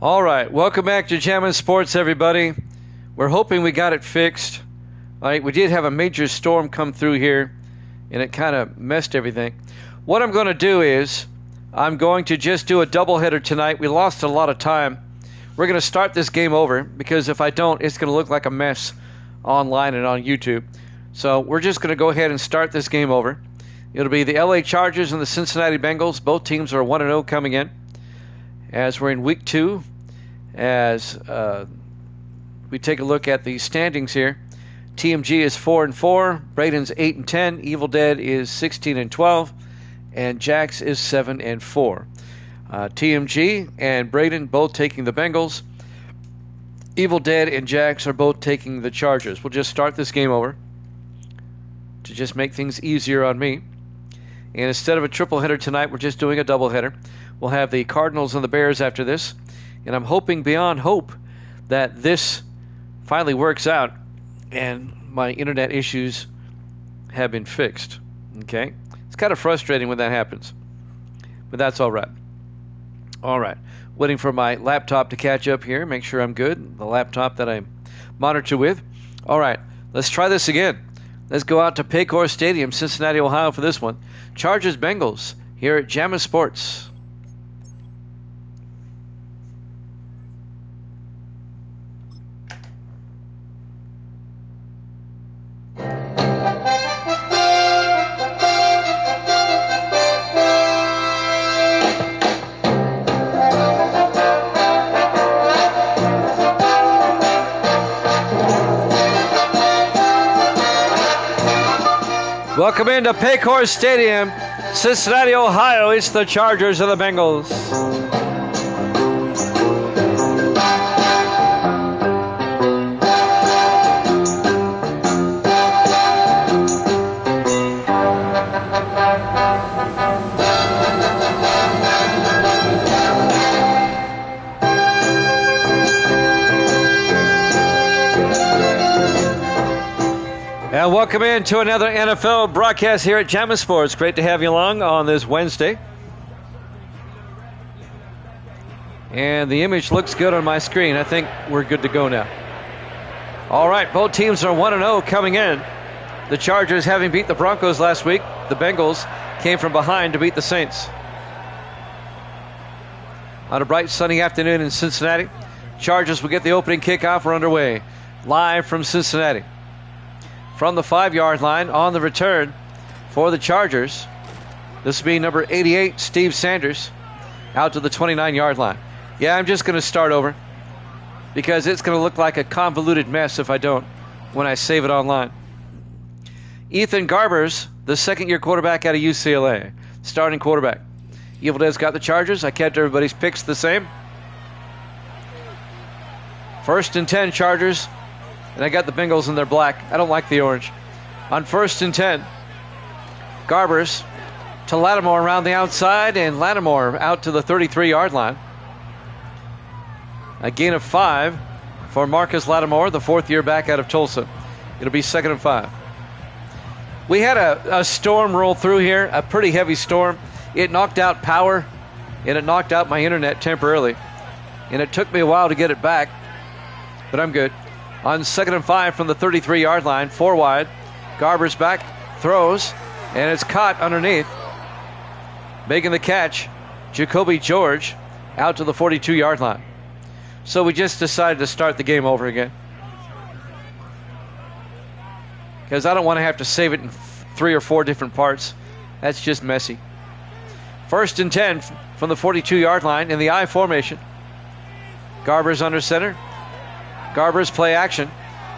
All right, welcome back to Jammin' Sports, everybody. We're hoping we got it fixed. All right, we did have a major storm come through here, and it kind of messed everything. What I'm going to do is I'm going to just do a doubleheader tonight. We lost a lot of time. We're going to start this game over because if I don't, it's going to look like a mess online and on YouTube. So we're just going to go ahead and start this game over. It'll be the LA Chargers and the Cincinnati Bengals. Both teams are 1-0 coming in as we're in week 2. As we take a look at the standings here, TMG is 4-4, Braden's 8-10, Evil Dead is 16-12, and Jax is 7-4. TMG and Braden both taking the Bengals. Evil Dead and Jax are both taking the Chargers. We'll just start this game over to just make things easier on me. And instead of a triple header tonight, we're just doing a double header. We'll have the Cardinals and the Bears after this. And I'm hoping beyond hope that this finally works out and my internet issues have been fixed. Okay? It's kind of frustrating when that happens. But that's all right. All right. Waiting for my laptop to catch up here. Make sure I'm good. The laptop that I monitor with. All right. Let's try this again. Let's go out to Paycor Stadium, Cincinnati, Ohio for this one. Chargers Bengals here at Jammin' Sports. Welcome into Paycor Stadium, Cincinnati, Ohio. It's the Chargers and the Bengals. And welcome in to another NFL broadcast here at Jammin' Sports. Great to have you along on this Wednesday. And the image looks good on my screen. I think we're good to go now. All right, both teams are 1-0 coming in. The Chargers having beat the Broncos last week. The Bengals came from behind to beat the Saints. On a bright sunny afternoon in Cincinnati, Chargers will get the opening kickoff. We're underway. Live from Cincinnati. From the 5-yard line on the return for the Chargers. This will be number 88, Steve Sanders, out to the 29-yard line. Yeah, I'm just going to start over because it's going to look like a convoluted mess if I don't when I save it online. Ethan Garbers, the second-year quarterback out of UCLA, starting quarterback. Evil Dead's got the Chargers. I kept everybody's picks the same. 1st and 10 Chargers. And I got the Bengals in their black. I don't like the orange. On 1st and 10, Garbers to Lattimore around the outside, and Lattimore out to the 33-yard line. A gain of 5 for Marcus Lattimore, the 4th-year back out of Tulsa. It'll be 2nd and 5. We had a storm roll through here, a pretty heavy storm. It knocked out power, and it knocked out my internet temporarily. And it took me a while to get it back, but I'm good. On 2nd and 5 from the 33-yard line, 4 wide. Garbers back, throws, and it's caught underneath. Making the catch, Jacoby George out to the 42-yard line. So we just decided to start the game over again. Because I don't want to have to save it in 3 or 4 different parts. That's just messy. 1st and 10 from the 42-yard line in the I formation. Garbers under center. Garbers play action,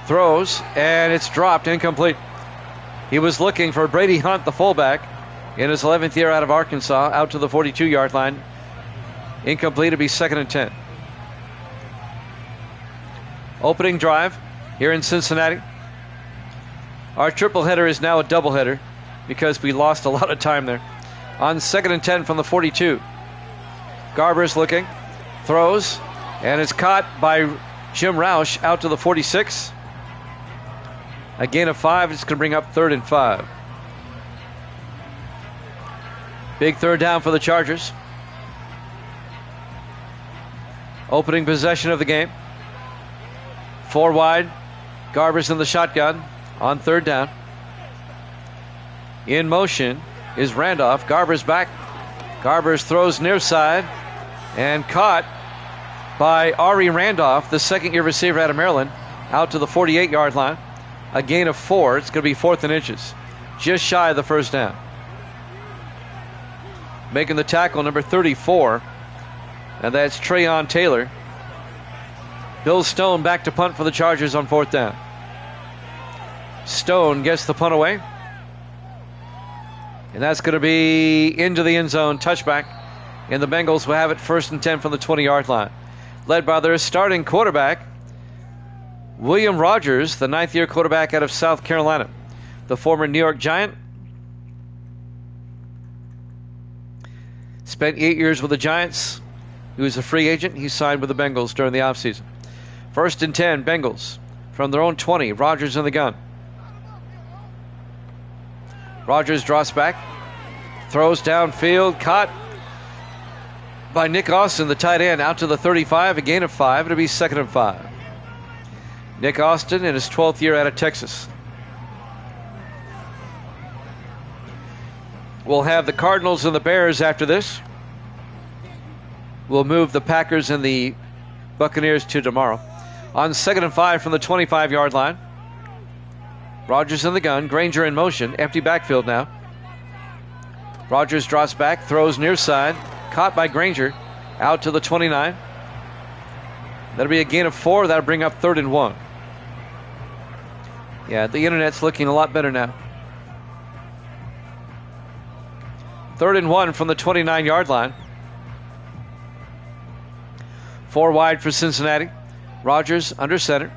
throws, and it's dropped, incomplete. He was looking for Brady Hunt, the fullback, in his 11th year out of Arkansas, out to the 42-yard line. Incomplete. It'll be 2nd and 10. Opening drive here in Cincinnati. Our triple header is now a double header because we lost a lot of time there. On 2nd and 10 from the 42. Garbers looking, throws, and it's caught by Jim Roush out to the 46. A gain of 5. It's going to bring up 3rd and 5. Big third down for the Chargers. Opening possession of the game. 4 wide. Garber's in the shotgun on 3rd down. In motion is Randolph. Garber's back. Garber's throws near side and caught by Ari Randolph, the second-year receiver out of Maryland, out to the 48-yard line. A gain of 4. It's going to be 4th and inches. Just shy of the 1st down. Making the tackle, number 34, and that's Trayon Taylor. Bill Stone back to punt for the Chargers on 4th down. Stone gets the punt away. And that's going to be into the end zone, touchback. And the Bengals will have it 1st and 10 from the 20-yard line. Led by their starting quarterback, William Rogers, the 9th-year quarterback out of South Carolina. The former New York Giant. Spent 8 years with the Giants. He was a free agent. He signed with the Bengals during the offseason. 1st and 10, Bengals from their own 20. Rogers in the gun. Rogers drops back. Throws downfield. Caught by Nick Austin, the tight end, out to the 35. A gain of 5. It'll be 2nd and 5. Nick Austin in his 12th year out of Texas. We'll have the Cardinals and the Bears after this. We'll move the Packers and the Buccaneers to tomorrow. On 2nd and 5 from the 25-yard line. Rogers in the gun. Granger in motion. Empty backfield now. Rogers drops back. Throws near side. Caught by Granger. Out to the 29. That'll be a gain of 4. That'll bring up 3rd and 1. Yeah, the internet's looking a lot better now. 3rd and 1 from the 29-yard line. 4 wide for Cincinnati. Rogers under center.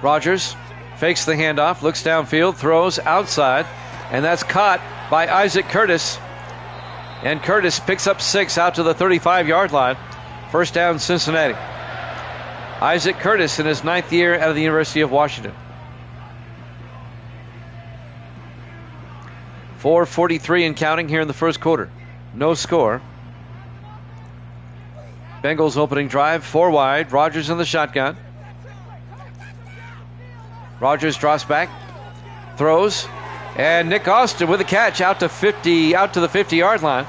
Rogers fakes the handoff, looks downfield, throws outside, and that's caught by Isaac Curtis. And Curtis picks up 6 out to the 35-yard line. 1st down, Cincinnati. Isaac Curtis in his 9th year out of the University of Washington. 4:43 and counting here in the 1st quarter. No score. Bengals opening drive, 4 wide. Rogers in the shotgun. Rogers drops back, throws, and Nick Austin with a catch out to the 50-yard line.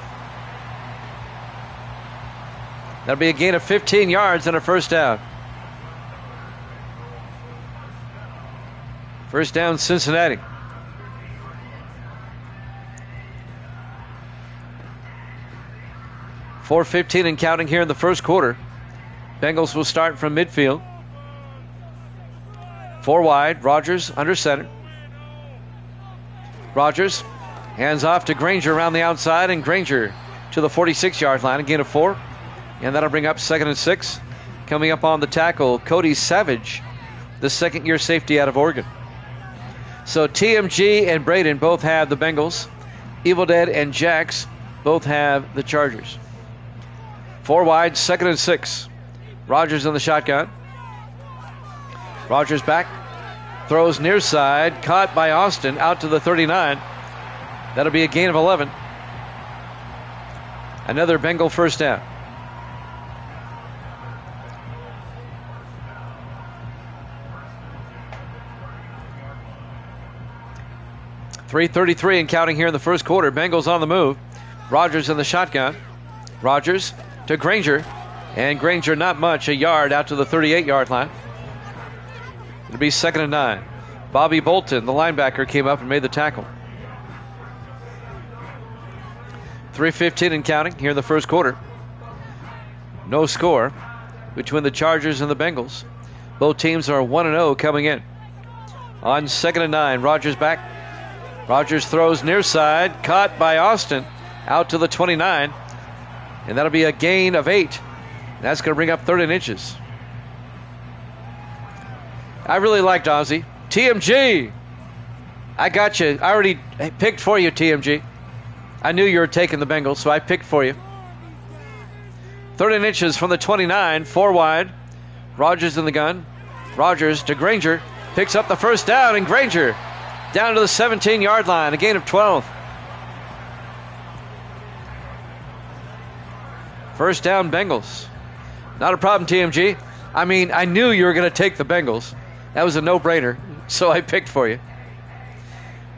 That'll be a gain of 15 yards and a 1st down. 1st down, Cincinnati. .4:15 and counting here in the 1st quarter. Bengals will start from midfield. 4 wide. Rogers under center. Rogers hands off to Granger around the outside, and Granger to the 46-yard line. A gain of 4. And that'll bring up 2nd and 6. Coming up on the tackle, Cody Savage, the 2nd-year safety out of Oregon. So TMG and Braden both have the Bengals. Evil Dead and Jax both have the Chargers. 4 wide, 2nd and 6. Rogers in the shotgun. Rogers back. Throws near side. Caught by Austin out to the 39. That'll be a gain of 11. Another Bengal 1st down. .333 and counting here in the 1st quarter. Bengals on the move. Rogers in the shotgun. Rogers to Granger. And Granger not much, a yard out to the 38-yard line. It'll be 2nd and 9. Bobby Bolton, the linebacker, came up and made the tackle. 3:15 and counting here in the 1st quarter. No score between the Chargers and the Bengals. Both teams are 1-0 coming in. On 2nd and 9, Rogers back. Rogers throws near side, caught by Austin out to the 29. And that'll be a gain of 8. That's going to bring up 3rd and inches. I really liked Ozzie. TMG! I got you. I already picked for you, TMG. I knew you were taking the Bengals, so I picked for you. 3rd and inches from the 29, 4 wide. Rogers in the gun. Rogers to Granger. Picks up the 1st down, and Granger down to the 17-yard line. A gain of 12. First down, Bengals. Not a problem, TMG. I mean, I knew you were going to take the Bengals. That was a no-brainer, so I picked for you.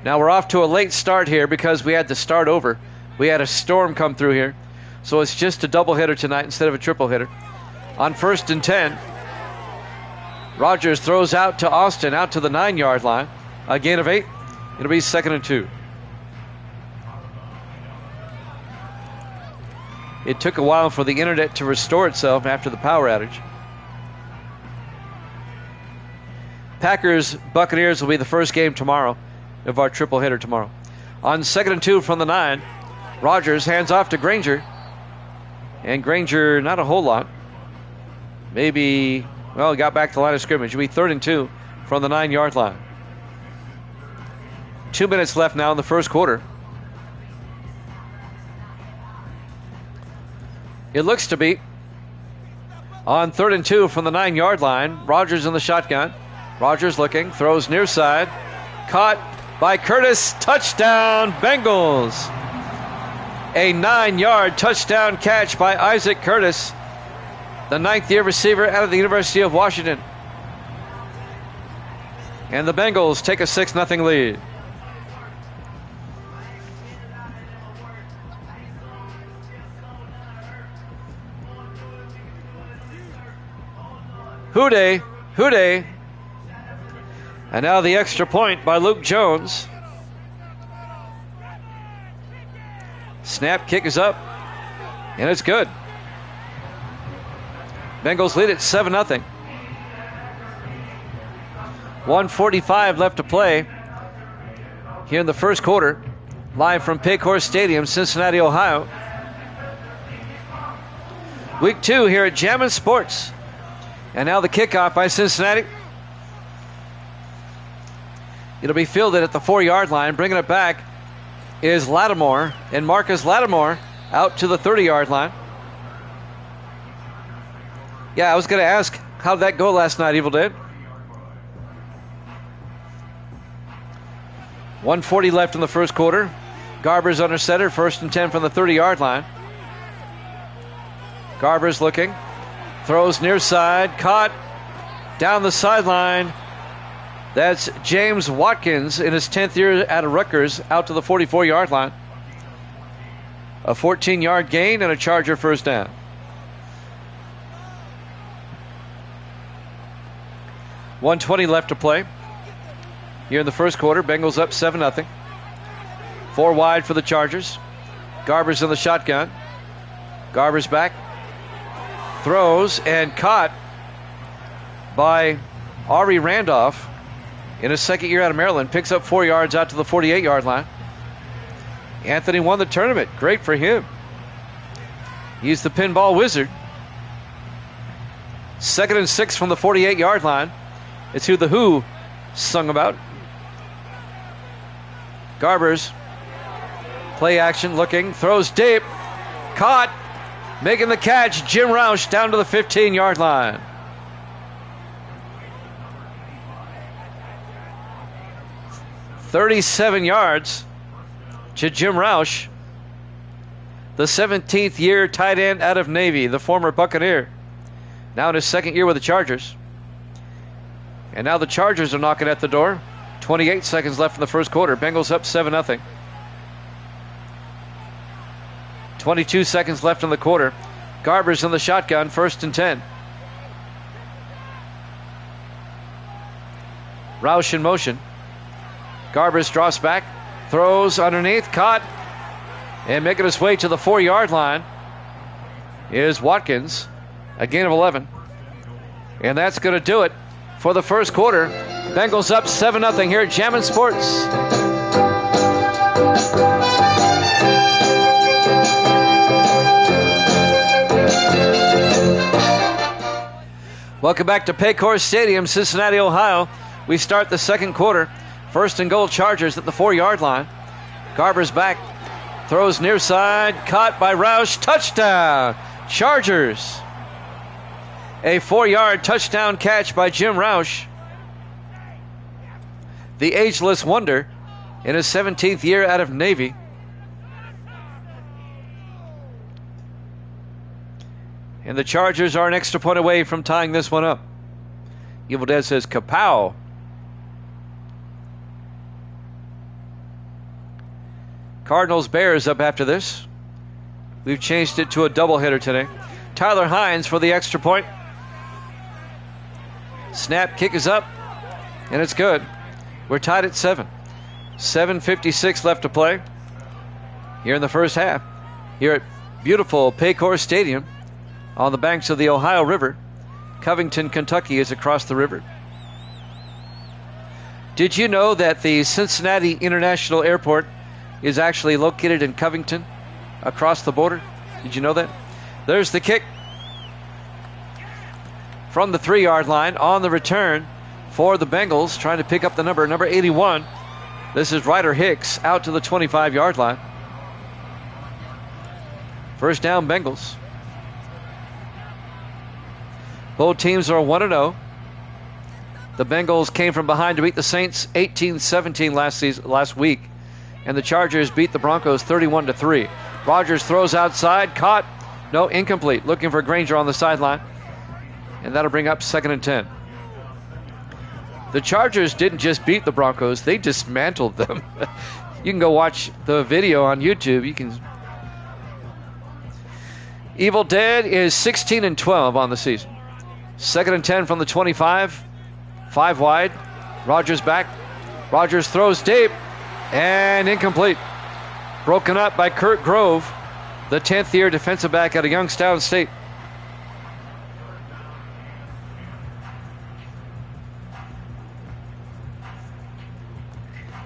Now we're off to a late start here because we had to start over. We had a storm come through here. So it's just a doubleheader tonight instead of a triple hitter. On 1st and 10, Rogers throws out to Austin, out to the 9-yard line. A gain of 8. It'll be 2nd and 2. It took a while for the internet to restore itself after the power outage. Packers-Buccaneers will be the first game tomorrow of our triple hitter tomorrow. On 2nd and 2 from the 9, Rogers hands off to Granger. And Granger, not a whole lot. Maybe, well, he got back to the line of scrimmage. It'll be 3rd and 2 from the 9-yard line. 2 minutes left now in the first quarter. It looks to be on 3rd and 2 from the 9-yard line. Rogers in the shotgun. Rogers looking, throws near side. Caught by Curtis. Touchdown, Bengals. A 9-yard touchdown catch by Isaac Curtis, the 9th-year receiver out of the University of Washington. And the Bengals take a 6-0 lead. Houday, Houday. And now the extra point by Luke Jones. Snap, kick is up, and it's good. Bengals lead at 7-0. 1:45 left to play here in the first quarter. Live from Paycor Stadium, Cincinnati, Ohio. Week 2 here at Jammin' Sports. And now the kickoff by Cincinnati. It'll be fielded at the 4-yard line. Bringing it back is Lattimore, and Marcus Lattimore out to the 30-yard line. Yeah, I was going to ask, how'd that go last night, Evil Dead? 1:40 left in the first quarter. Garber's under center, 1st and 10 from the 30-yard line. Garber's looking, throws near side, caught down the sideline. That's James Watkins in his 10th year out of Rutgers, out to the 44-yard line. A 14-yard gain and a Charger first down. $1:20 left to play here in the first quarter. Bengals up 7-0. 4 wide for the Chargers. Garber's in the shotgun. Garber's back. Throws and caught by Ari Randolph in his 2nd year out of Maryland. Picks up 4 yards out to the 48-yard line. Anthony won the tournament. Great for him. He's the pinball wizard. 2nd and 6 from the 48-yard line. It's who the Who sung about. Garber's play action, looking, throws deep, caught, making the catch. Jim Roush down to the 15-yard line. $37 yards to Jim Roush, the 17th year tight end out of Navy, the former Buccaneer, now in his 2nd year with the Chargers. And now the Chargers are knocking at the door. 28 seconds left in the first quarter. Bengals up 7-0. 22 seconds left in the quarter. Garber's in the shotgun, 1st and 10. Roush in motion. Garber's draws back, throws underneath, caught, and making his way to the 4-yard line is Watkins, a gain of 11. And that's going to do it for the first quarter. Bengals up 7-0 here at Jammin' Sports. Welcome back to Paycor Stadium, Cincinnati, Ohio. We start the second quarter. 1st and goal, Chargers at the 4-yard line. Garber's back, throws near side, caught by Roush. Touchdown, Chargers. A 4-yard touchdown catch by Jim Roush, the ageless wonder in his 17th year out of Navy. And the Chargers are an extra point away from tying this one up. Evil Dead says, kapow. Cardinals Bears up after this. We've changed it to a doubleheader today. Tyler Hines for the extra point. Snap, kick is up, and it's good. We're tied at 7. 7:56 left to play here in the first half. Here at beautiful Paycor Stadium on the banks of the Ohio River. Covington, Kentucky is across the river. Did you know that the Cincinnati International Airport is actually located in Covington, across the border? Did you know that? There's the kick from the 3-yard line on the return for the Bengals, trying to pick up the number 81. This is Ryder Hicks out to the 25-yard line. First down, Bengals. Both teams are 1-0. The Bengals came from behind to beat the Saints 18-17 last week. And the Chargers beat the Broncos 31-3. Rodgers throws outside, caught. No, incomplete. Looking for Granger on the sideline. And that'll bring up 2nd and 10. The Chargers didn't just beat the Broncos, they dismantled them. You can go watch the video on YouTube. You can. Evil Dead is 16-12 on the season. 2nd and 10 from the 25. 5 wide. Rodgers back. Rodgers throws deep. And incomplete. Broken up by Kurt Grove, the 10th year defensive back out of Youngstown State.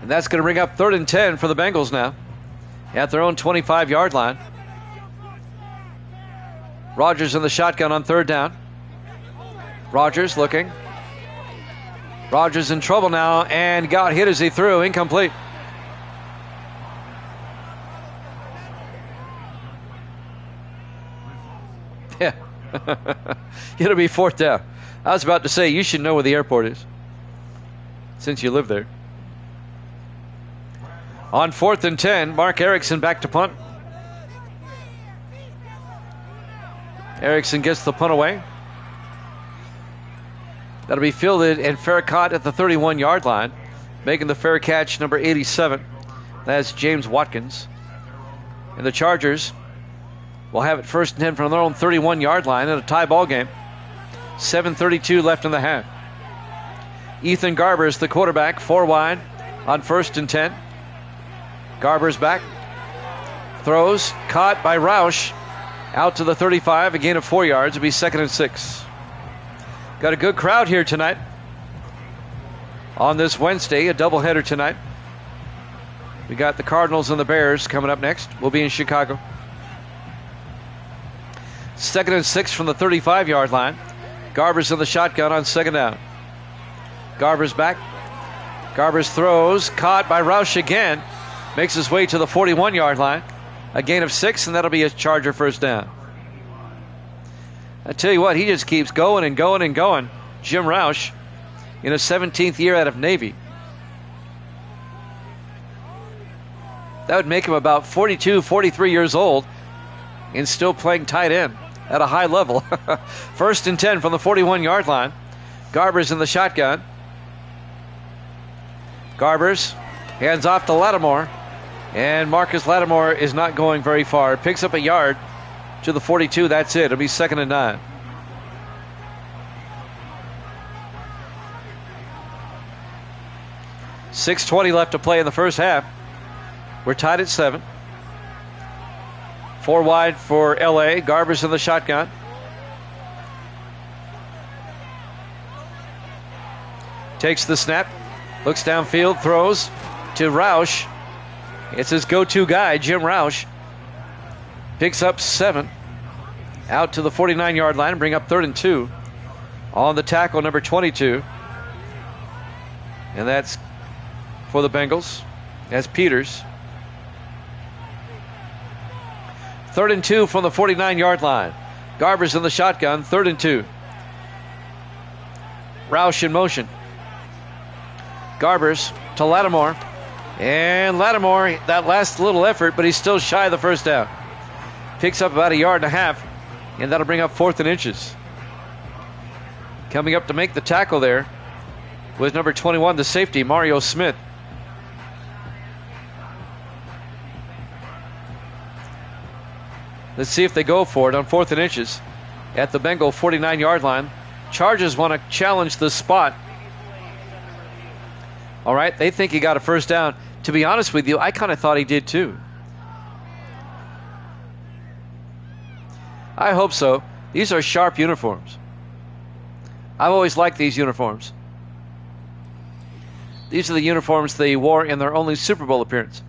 And that's going to bring up 3rd and 10 for the Bengals now at their own 25-yard line. Rodgers in the shotgun on 3rd down. Rodgers looking. Rodgers in trouble now and got hit as he threw. Incomplete. Yeah. It'll be 4th down. I was about to say, you should know where the airport is since you live there. On 4th and 10, Mark Erickson back to punt. Erickson gets the punt away. That'll be fielded and fair caught at the 31-yard line. Making the fair catch, number 87. That's James Watkins. And the Chargers will have it 1st and 10 from their own 31-yard line in a tie ball game. 7:32 left in the half. Ethan Garbers, the quarterback, 4 wide on 1st and 10. Garbers back. Throws, caught by Roush. Out to the 35, a gain of 4 yards. It'll be 2nd and 6. Got a good crowd here tonight. On this Wednesday, a doubleheader tonight. We got the Cardinals and the Bears coming up next. We'll be in Chicago. 2nd and 6 from the 35-yard line. Garbers in the shotgun on 2nd down. Garbers back. Garbers throws, caught by Roush again. Makes his way to the 41-yard line. A gain of 6, and that'll be a Charger 1st down. I tell you what, he just keeps going and going and going. Jim Roush in his 17th year out of Navy. That would make him about 42, 43 years old and still playing tight end at a high level. 1st and 10 from the 41-yard line. Garbers in the shotgun. Garbers hands off to Lattimore. And Marcus Lattimore is not going very far. Picks up a yard to the 42. That's it. It'll be 2nd and 9. .620 left to play in the first half. We're tied at 7. 4 wide for LA. Garbers in the shotgun. Takes the snap. Looks downfield. Throws to Roush. It's his go-to guy, Jim Roush. Picks up 7. Out to the 49-yard line and bring up 3rd and 2. On the tackle, number 22. And that's for the Bengals. That's Peters. 3rd and 2 from the 49-yard line. Garbers in the shotgun, 3rd and 2. Roush in motion. Garbers to Lattimore. And Lattimore, that last little effort, but he's still shy of the 1st down. Picks up about a yard and a half. And that'll bring up 4th and inches. Coming up to make the tackle there was number 21, the safety, Mario Smith. Let's see if they go for it on 4th and inches at the Bengal 49-yard line. Chargers want to challenge the spot. All right, they think he got a first down. To be honest with you, I kind of thought he did too. I hope so. These are sharp uniforms. I've always liked these uniforms. These are the uniforms they wore in their only Super Bowl appearance.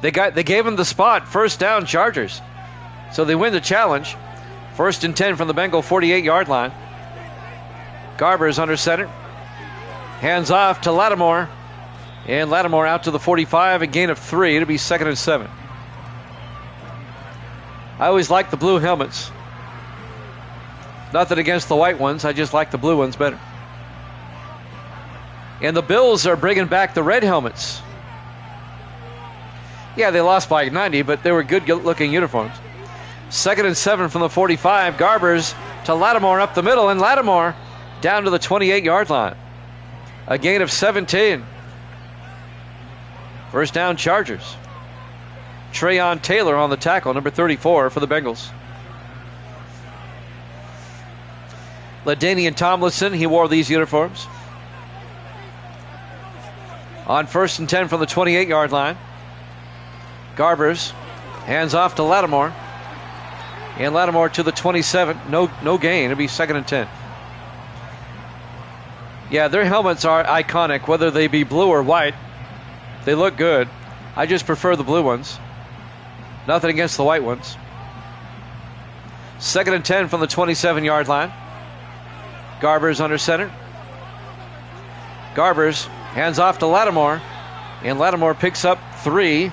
They gave him the spot. First down, Chargers. So they win the challenge. 1st and 10 from the Bengal 48-yard line. Garber's under center. Hands off to Lattimore. And Lattimore out to the 45, a gain of 3. It'll be 2nd and 7. I always like the blue helmets. Nothing against the white ones. I just like the blue ones better. And the Bills are bringing back the red helmets. Yeah, they lost by 90, but they were good-looking uniforms. 2nd and 7 from the 45. Garbers to Lattimore up the middle, and Lattimore down to the 28-yard line. A gain of 17. First down, Chargers. Trayon Taylor on the tackle, number 34 for the Bengals. LaDainian Tomlinson, he wore these uniforms. On 1st and 10 from the 28-yard line. Garbers hands off to Lattimore. And Lattimore to the 27. No gain. It'll be 2nd and 10. Yeah, their helmets are iconic, whether they be blue or white. They look good. I just prefer the blue ones. Nothing against the white ones. 2nd and 10 from the 27-yard line. Garbers under center. Garbers hands off to Lattimore. And Lattimore picks up 3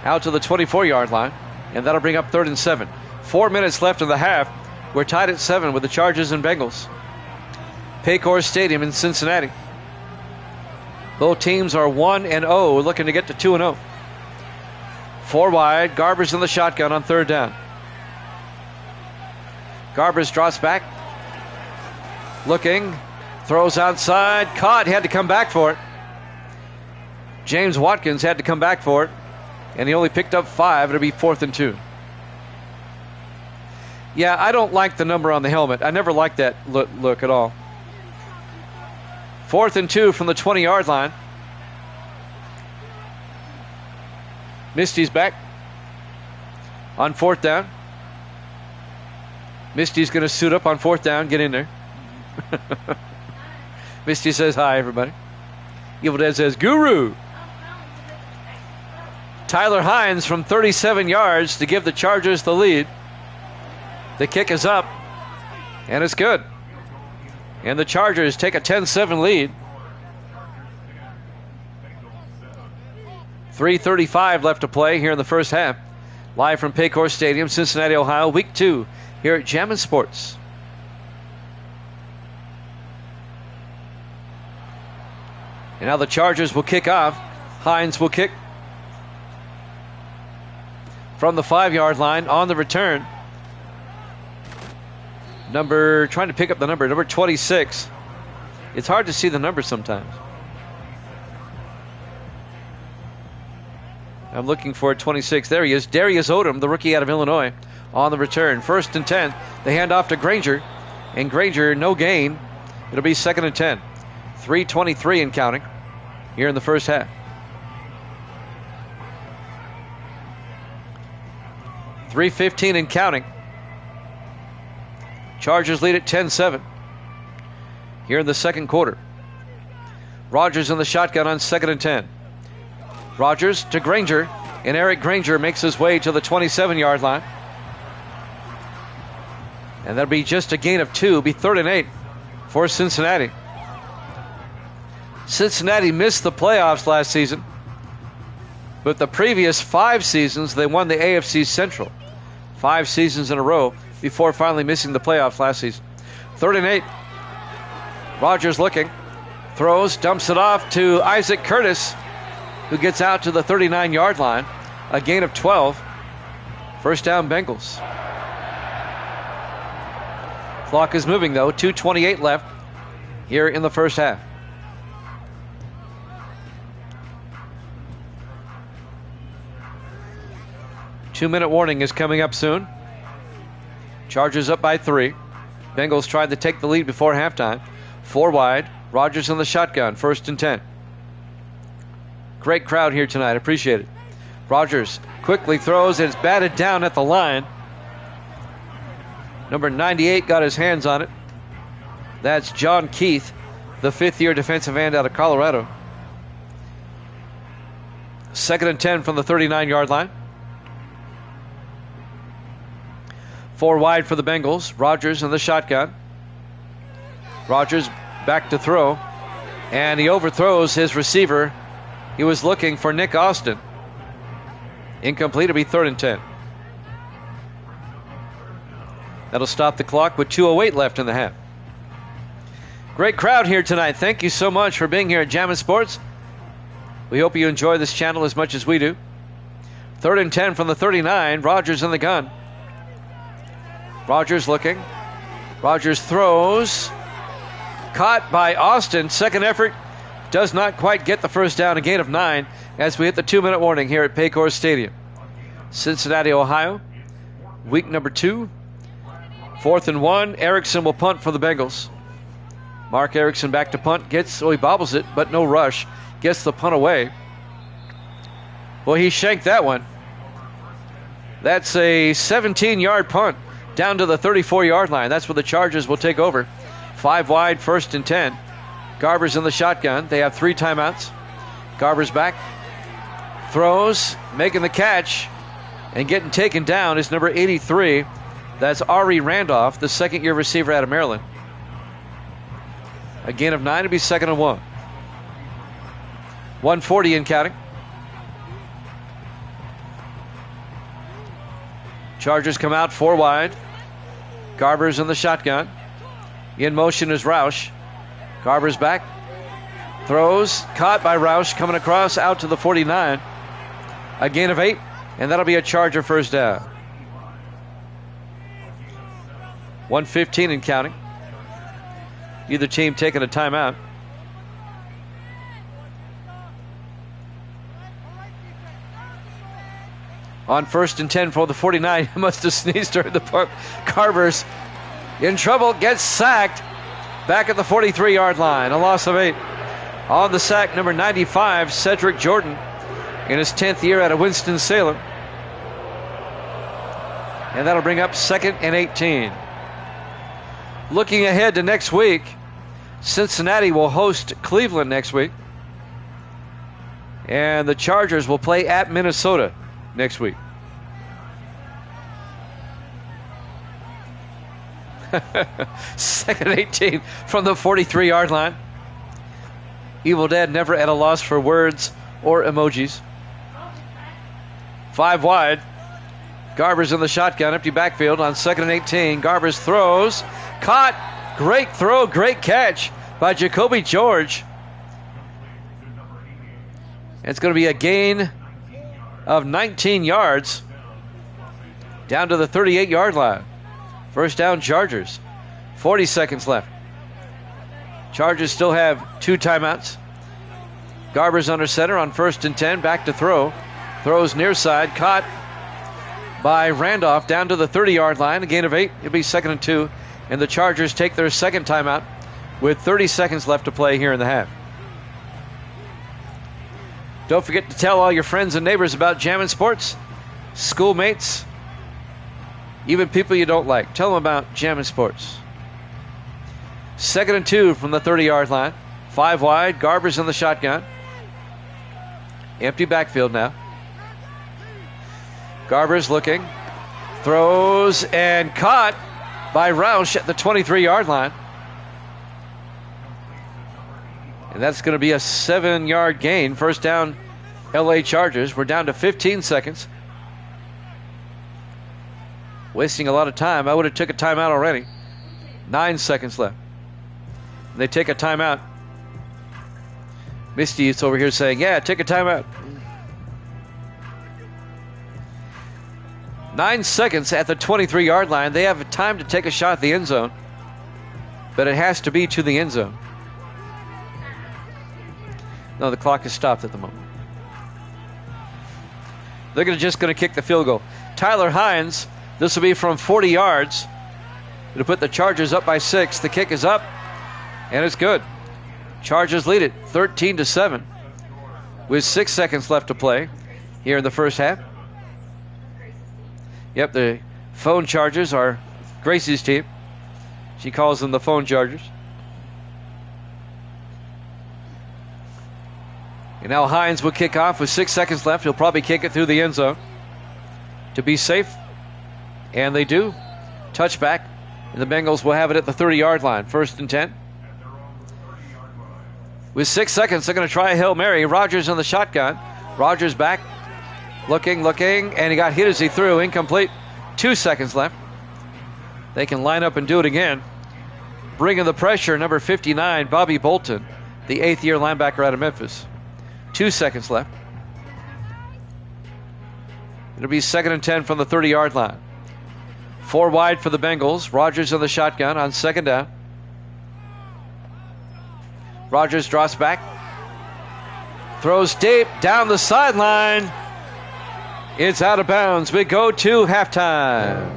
out to the 24-yard line. And that'll bring up 3rd and 7. 4 minutes left in the half. We're tied at 7 with the Chargers and Bengals. Paycor Stadium in Cincinnati. Both teams are 1-0, looking to get to 2-0. 4 wide. Garbers in the shotgun on 3rd down. Garbers drops back. Looking. Throws outside. Caught. Had to come back for it. James Watkins had to come back for it. And he only picked up 5. It'll be 4th and 2. Yeah, I don't like the number on the helmet. I never liked that look at all. 4th and 2 from the 20-yard line. Misty's back on 4th down. Misty's going to suit up on 4th down. Get in there. Misty says hi, everybody. Evil Dead says guru. Tyler Hines from 37 yards to give the Chargers the lead. The kick is up, and it's good. And the Chargers take a 10-7 lead. 3:35 left to play here in the first half. Live from Paycor Stadium, Cincinnati, Ohio, week 2 here at Jammin' Sports. And now the Chargers will kick off. Hines will kick from the 5-yard line on the return. Trying to pick up the number 26. It's hard to see the number sometimes. I'm looking for 26. There he is. Darius Odom, the rookie out of Illinois, on the return. 1st and 10. They hand off to Granger. And Granger, no gain. It'll be 2nd and 10. 3:23 and counting here in the first half. 3:15 and counting. Chargers lead at 10-7 here in the second quarter. Rodgers in the shotgun on 2nd and 10. Rodgers to Granger, and Eric Granger makes his way to the 27-yard line. And that'll be just a gain of 2. It'll be 3rd and 8 for Cincinnati. Cincinnati missed the playoffs last season, but the previous 5 seasons they won the AFC Central. 5 seasons in a row before finally missing the playoffs last season. 3rd and 8. Rodgers looking. Throws, dumps it off to Isaac Curtis, who gets out to the 39-yard line. A gain of 12. First down, Bengals. Clock is moving, though. 2:28 left here in the first half. Two-minute warning is coming up soon. Chargers up by 3. Bengals tried to take the lead before halftime. 4 wide. Rodgers in the shotgun. 1st and 10. Great crowd here tonight. Appreciate it. Rodgers quickly throws, and it's batted down at the line. Number 98 got his hands on it. That's John Keith, the 5th-year defensive end out of Colorado. 2nd and 10 from the 39-yard line. 4 wide for the Bengals. Rodgers in the shotgun. Rodgers back to throw, and he overthrows his receiver. He was looking for Nick Austin. Incomplete. It'll be 3rd and 10. That'll stop the clock with 2:08 left in the half. Great crowd here tonight. Thank you so much for being here at Jammin' Sports. We hope you enjoy this channel as much as we do. 3rd and 10 from the 39. Rodgers in the gun. Rodgers looking. Rodgers throws. Caught by Austin. Second effort. Does not quite get the first down. A gain of 9 as we hit the 2-minute warning here at Paycor Stadium. Cincinnati, Ohio. Week number 2. 4th and 1. Erickson will punt for the Bengals. Mark Erickson back to punt. He bobbles it, but no rush. Gets the punt away. Well, he shanked that one. That's a 17-yard punt down to the 34-yard line. That's where the Chargers will take over. 5 wide, 1st and 10. Garber's in the shotgun. They have 3 timeouts. Garber's back. Throws, making the catch, and getting taken down is number 83. That's Ari Randolph, the 2nd-year receiver out of Maryland. A gain of 9 to be 2nd and 1. 140 and counting. Chargers come out 4 wide. Garber's in the shotgun. In motion is Roush. Garber's back. Throws. Caught by Roush. Coming across out to the 49. A gain of 8. And that'll be a Charger first down. 1:15 and counting. Either team taking a timeout. On 1st and 10 for the 49. He must have sneezed during the punt. Garber's in trouble. Gets sacked. Back at the 43-yard line. A loss of 8. On the sack, number 95, Cedric Jordan, in his 10th year out of Winston-Salem. And that'll bring up 2nd and 18. Looking ahead to next week, Cincinnati will host Cleveland next week. And the Chargers will play at Minnesota next week. Second 18 from the 43-yard line. Evil Dad never at a loss for words or emojis. 5 wide. Garber's in the shotgun. Empty backfield on 2nd and 18. Garber's throws. Caught. Great throw. Great catch by Jacoby George. It's going to be a gain of 19 yards down to the 38-yard line. First down, Chargers. 40 seconds left. Chargers still have 2 timeouts. Garber's under center on 1st and 10. Back to throw. Throws near side. Caught by Randolph down to the 30-yard line. A gain of 8. It'll be 2nd and 2. And the Chargers take their second timeout with 30 seconds left to play here in the half. Don't forget to tell all your friends and neighbors about Jammin' Sports, schoolmates, even people you don't like. Tell them about Jammin' Sports. 2nd and 2 from the 30-yard line. 5 wide. Garber's in the shotgun. Empty backfield now. Garber's looking. Throws and caught by Roush at the 23-yard line. And that's going to be a 7-yard gain. First down, LA Chargers. We're down to 15 seconds. Wasting a lot of time. I would have took a timeout already. 9 seconds left. They take a timeout. Misty is over here saying, yeah, take a timeout. 9 seconds at the 23-yard line. They have time to take a shot at the end zone. but it has to be to the end zone. No, the clock is stopped at the moment. They're just going to kick the field goal. Tyler Hines, this will be from 40 yards. It'll put the Chargers up by 6. The kick is up, and it's good. Chargers lead it 13-7 with 6 seconds left to play here in the first half. Yep, the phone Chargers are Gracie's team. She calls them the phone Chargers. And now Hines will kick off with 6 seconds left. He'll probably kick it through the end zone to be safe. And they do. Touchback. And the Bengals will have it at the 30-yard line. 1st and 10. With 6 seconds, they're going to try a Hail Mary. Rodgers on the shotgun. Rodgers back. Looking. And he got hit as he threw. Incomplete. 2 seconds left. They can line up and do it again. Bringing the pressure, number 59, Bobby Bolton, the 8th-year linebacker out of Memphis. 2 seconds left. It'll be 2nd and 10 from the 30-yard line. 4 wide for the Bengals. Rodgers on the shotgun on 2nd down. Rodgers drops back. Throws deep down the sideline. It's out of bounds. We go to halftime.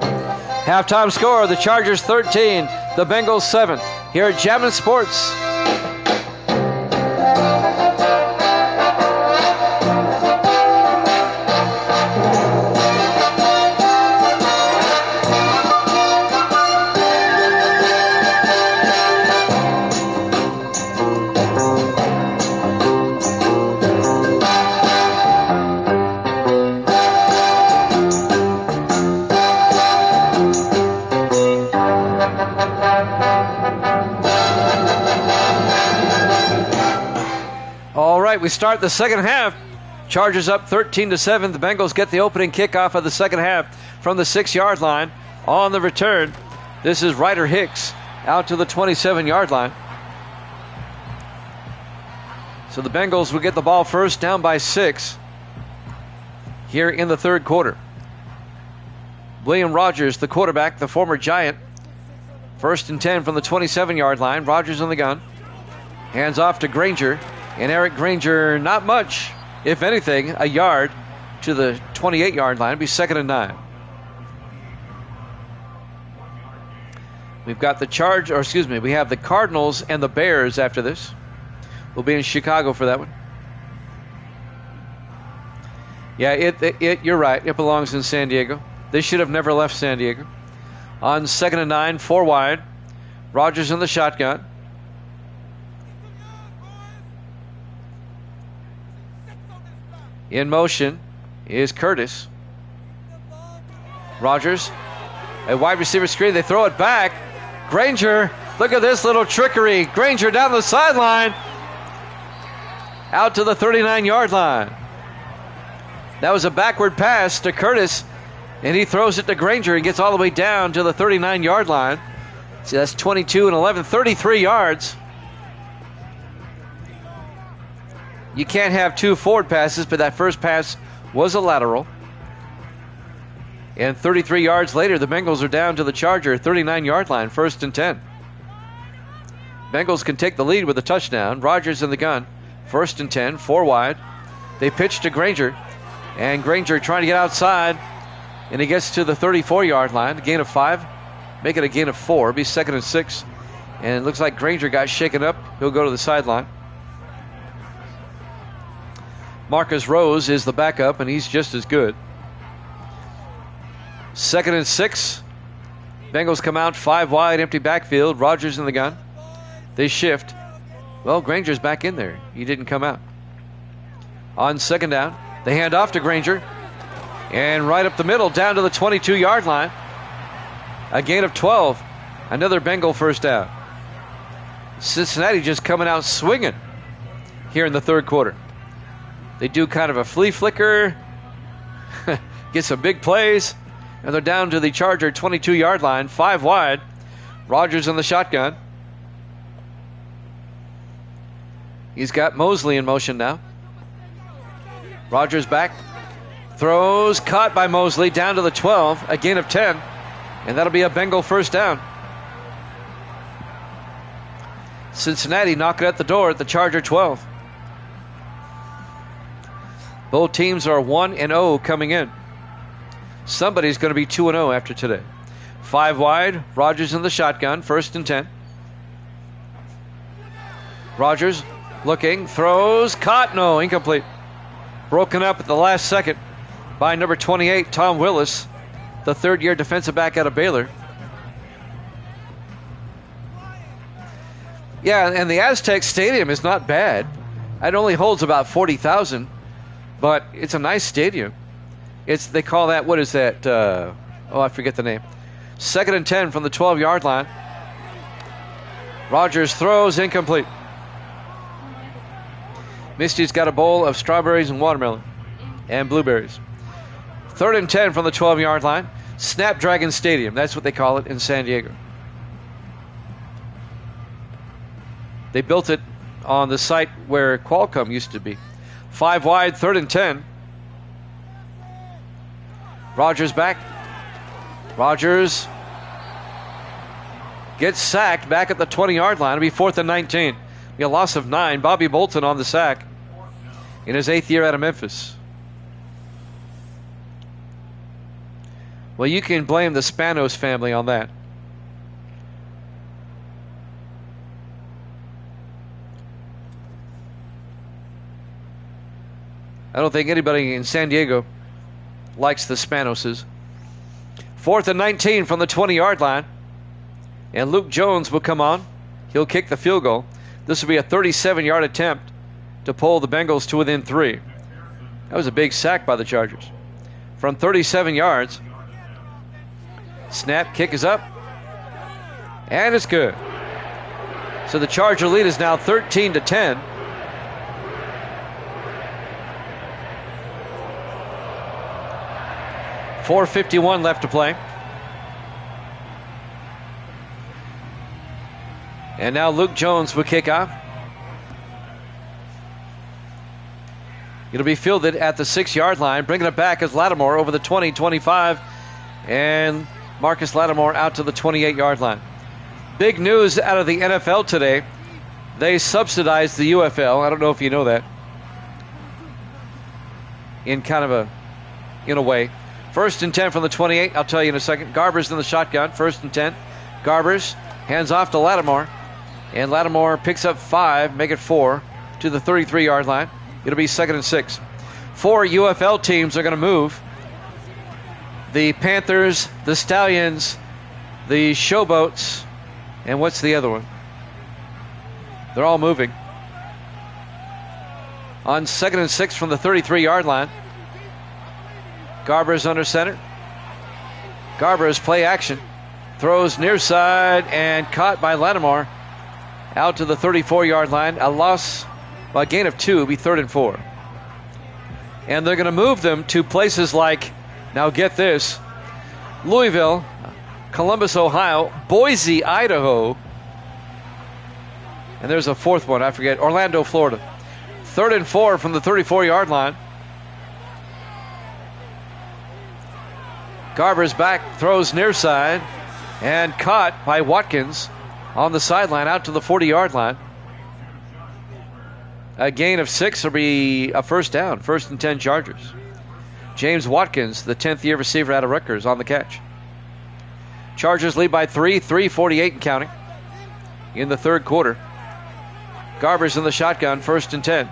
Halftime score, the Chargers 13, the Bengals 7. Here at Jammin' Sports. We start the second half. Chargers up 13-7. The Bengals get the opening kickoff of the second half from the 6-yard line. On the return, this is Ryder Hicks out to the 27-yard line. So the Bengals will get the ball first, down by 6 here in the third quarter. William Rodgers, the quarterback, the former Giant. 1st and 10 from the 27-yard line. Rodgers on the gun. Hands off to Granger. And Eric Granger, not much, if anything, a yard to the 28-yard line. It'll be 2nd and 9. We've got we have the Cardinals and the Bears after this. We'll be in Chicago for that one. Yeah, you're right. It belongs in San Diego. They should have never left San Diego. On 2nd and 9, 4 wide. Rodgers in the shotgun. In motion is Curtis. Rodgers, a wide receiver screen. They throw it back. Granger, look at this little trickery. Granger down the sideline. Out to the 39-yard line. That was a backward pass to Curtis, and he throws it to Granger and gets all the way down to the 39-yard line. See, that's 22 and 11, 33 yards. You can't have 2 forward passes, but that first pass was a lateral. And 33 yards later, the Bengals are down to the Charger 39-yard line, 1st and 10. Bengals can take the lead with a touchdown. Rodgers in the gun, 1st and 10, 4 wide. They pitch to Granger, and Granger trying to get outside, and he gets to the 34-yard line, a gain of 5. Make it a gain of 4, be 2nd and 6. And it looks like Granger got shaken up. He'll go to the sideline. Marcus Rose is the backup, and he's just as good. 2nd and 6. Bengals come out 5 wide, empty backfield. Rodgers in the gun. They shift. Well, Granger's back in there. He didn't come out. On 2nd down, they hand off to Granger. And right up the middle, down to the 22-yard line. A gain of 12. Another Bengal first down. Cincinnati just coming out swinging here in the third quarter. They do kind of a flea flicker, get some big plays, and they're down to the Charger 22-yard line, 5 wide. Rodgers in the shotgun. He's got Mosley in motion now. Rodgers back. Throws, caught by Mosley, down to the 12, a gain of 10, and that'll be a Bengal first down. Cincinnati knocking at the door at the Charger 12. Both teams are 1-0 coming in. Somebody's going to be 2-0 after today. 5 wide, Rogers in the shotgun, 1st and 10. Rogers looking, throws, caught, no, incomplete. Broken up at the last second by number 28, Tom Willis, the third-year defensive back out of Baylor. Yeah, and the Aztec Stadium is not bad. It only holds about 40,000, but it's a nice stadium. They call that, what is that? I forget the name. 2nd and 10 from the 12-yard line. Rogers throws, incomplete. Misty's got a bowl of strawberries and watermelon and blueberries. 3rd and 10 from the 12-yard line. Snapdragon Stadium, that's what they call it in San Diego. They built it on the site where Qualcomm used to be. 5 wide, 3rd and 10. Rogers back. Rogers gets sacked back at the 20-yard line. It'll be 4th and 19. It'll be a loss of 9. Bobby Bolton on the sack in his 8th year out of Memphis. Well, you can blame the Spanos family on that. I don't think anybody in San Diego likes the Spanoses. 4th and 19 from the 20-yard line. And Luke Jones will come on. He'll kick the field goal. This will be a 37-yard attempt to pull the Bengals to within 3. That was a big sack by the Chargers. From 37 yards. Snap, kick is up. And it's good. So the Charger lead is now 13-10. .451 left to play. And now Luke Jones will kick off. It'll be fielded at the 6-yard line. Bringing it back is Lattimore over the 20-25. And Marcus Lattimore out to the 28-yard line. Big news out of the NFL today. They subsidized the UFL. I don't know if you know that. In a way. 1st and 10 from the 28. I'll tell you in a second. Garber's in the shotgun. 1st and 10. Garbers hands off to Lattimore. And Lattimore picks up 5, make it 4 to the 33-yard line. It'll be 2nd and 6. 4 UFL teams are going to move. The Panthers, the Stallions, the Showboats, and what's the other one? They're all moving. On 2nd and 6 from the 33-yard line. Garber's under center. Garber's play action. Throws near side and caught by Lattimore. Out to the 34-yard line. A gain of 2. It'll be 3rd and 4. And they're going to move them to places like, now get this, Louisville, Columbus, Ohio, Boise, Idaho, and there's a 4th one, I forget, Orlando, Florida. 3rd and 4 from the 34-yard line. Garber's back, throws near side, and caught by Watkins on the sideline out to the 40-yard line. A gain of 6 will be a first down, 1st and 10 Chargers. James Watkins, the 10th-year receiver out of Rutgers, on the catch. Chargers lead by 3, 3:48 and counting in the 3rd quarter. Garber's in the shotgun, 1st and 10.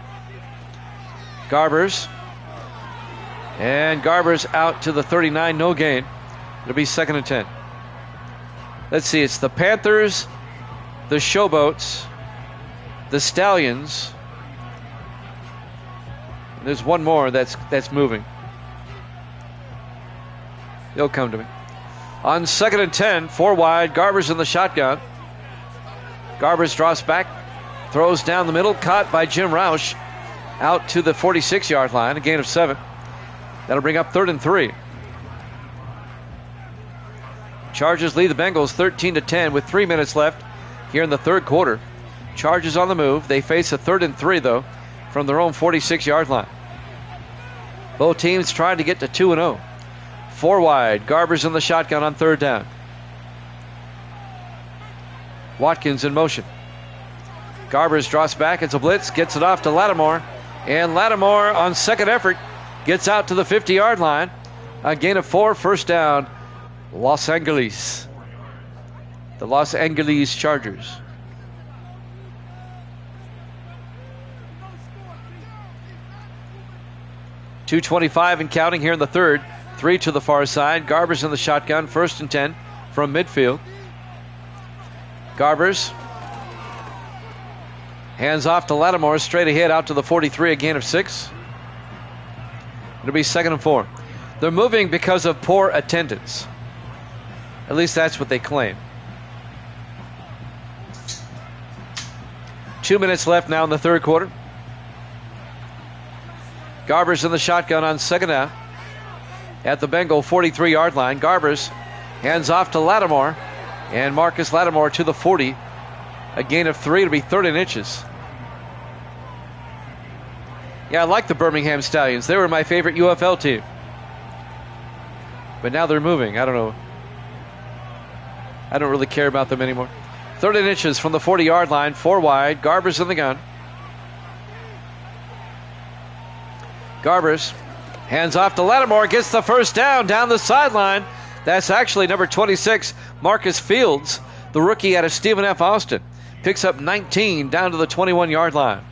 Garber's out to the 39, no gain. It'll be 2nd and 10. Let's see, it's the Panthers, the Showboats, the Stallions. There's one more that's moving. They'll come to me. On 2nd and 10, 4 wide, Garber's in the shotgun. Garber's drops back, throws down the middle, caught by Jim Roush out to the 46-yard line, a gain of 7. That'll bring up 3rd and 3. Chargers lead the Bengals 13-10 with 3 minutes left here in the 3rd quarter. Chargers on the move. They face a 3rd and 3, though, from their own 46-yard line. Both teams trying to get to 2-0. 4 wide. Garber's in the shotgun on 3rd down. Watkins in motion. Garbers drops back. It's a blitz. Gets it off to Lattimore. And Lattimore on second effort gets out to the 50-yard line. A gain of 4, first down. Los Angeles. The Los Angeles Chargers. .225 and counting here in the third. 3 to the far side. Garbers in the shotgun. 1st and 10 from midfield. Garbers. Hands off to Lattimore. Straight ahead out to the 43. A gain of 6. It'll be 2nd and 4. They're moving because of poor attendance. At least that's what they claim. 2 minutes left now in the third quarter. Garbers in the shotgun on second down at the Bengal 43-yard line. Garbers hands off to Lattimore, and Marcus Lattimore to the 40. A gain of 3. It'll be 3rd and inches. Yeah, I like the Birmingham Stallions. They were my favorite UFL team. But now they're moving. I don't know. I don't really care about them anymore. 3rd and inches from the 40-yard line. 4 wide. Garbers in the gun. Garbers hands off to Lattimore, gets the first down the sideline. That's actually number 26, Marcus Fields, the rookie out of Stephen F. Austin. Picks up 19 down to the 21-yard line.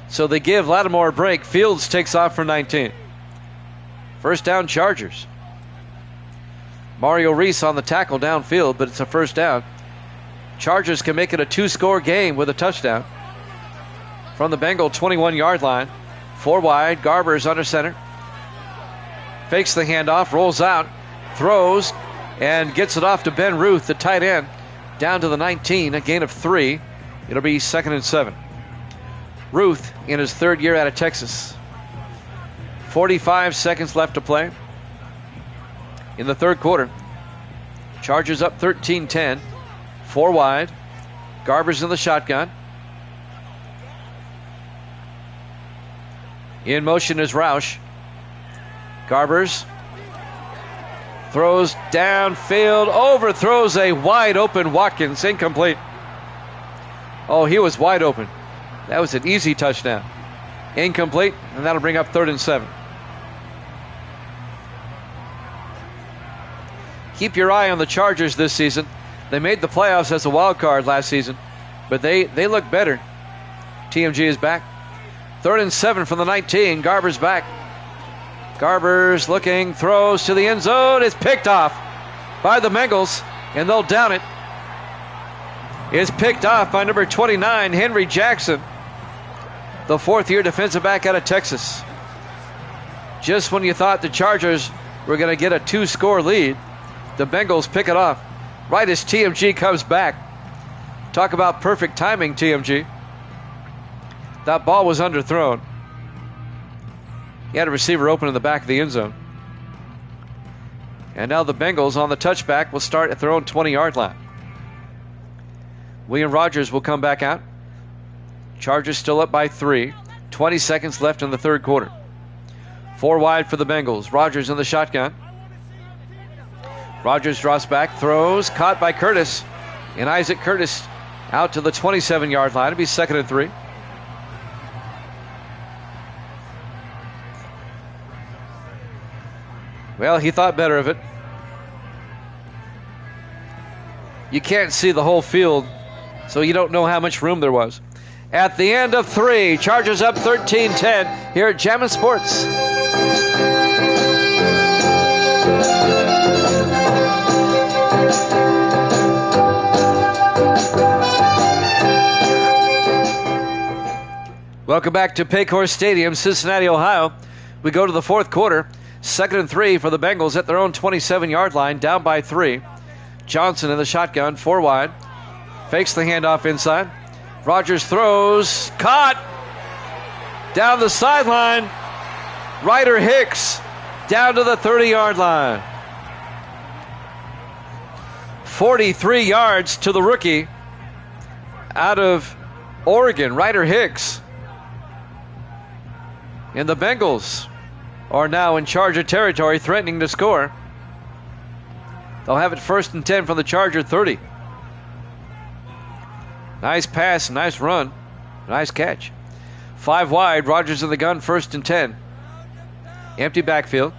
So they give Lattimore a break. Fields takes off for 19. First down, Chargers. Mario Reese on the tackle downfield, but it's a first down. Chargers can make it a 2-score game with a touchdown. From the Bengal 21-yard line. 4 wide. Garbers under center. Fakes the handoff. Rolls out. Throws. And gets it off to Ben Ruth, the tight end. Down to the 19. A gain of 3. It'll be 2nd and 7. Ruth in his 3rd year out of Texas. 45 seconds left to play in the third quarter. Chargers up 13-10. 4 wide. Garbers in the shotgun. In motion is Roush. Garbers throws downfield, overthrows a wide open Watkins, incomplete. Oh, he was wide open. That was an easy touchdown. Incomplete, and that'll bring up 3rd and 7. Keep your eye on the Chargers this season. They made the playoffs as a wild card last season, but they look better. TMG is back. 3rd and 7 from the 19. Garbers back. Garbers looking, throws to the end zone. It's picked off by the Bengals, and they'll down it. It's picked off by number 29, Henry Jackson, the 4th-year defensive back out of Texas. Just when you thought the Chargers were going to get a 2-score lead, the Bengals pick it off right as TMG comes back. Talk about perfect timing, TMG. That ball was underthrown. He had a receiver open in the back of the end zone. And now the Bengals on the touchback will start at their own 20-yard line. William Rogers will come back out. Chargers still up by 3. 20 seconds left in the third quarter. 4 wide for the Bengals. Rogers in the shotgun. Rogers drops back, throws, caught by Curtis. And Isaac Curtis out to the 27-yard line. It'll be 2nd and 3. Well, he thought better of it. You can't see the whole field, so you don't know how much room there was. At the end of 3, Chargers up 13-10 here at Jammin' Sports. Welcome back to Paycor Stadium, Cincinnati, Ohio. We go to the fourth quarter. 2nd and 3 for the Bengals at their own 27-yard line, down by 3. Johnson in the shotgun, 4 wide. Fakes the handoff inside. Rogers throws, caught down the sideline. Ryder Hicks down to the 30-yard line. 43 yards to the rookie out of Oregon, Ryder Hicks. And the Bengals are now in charge of territory, threatening to score. They'll have it 1st and 10 from the Charger 30. Nice pass, nice run, nice catch. 5 wide, Rogers in the gun, 1st and 10. Empty backfield.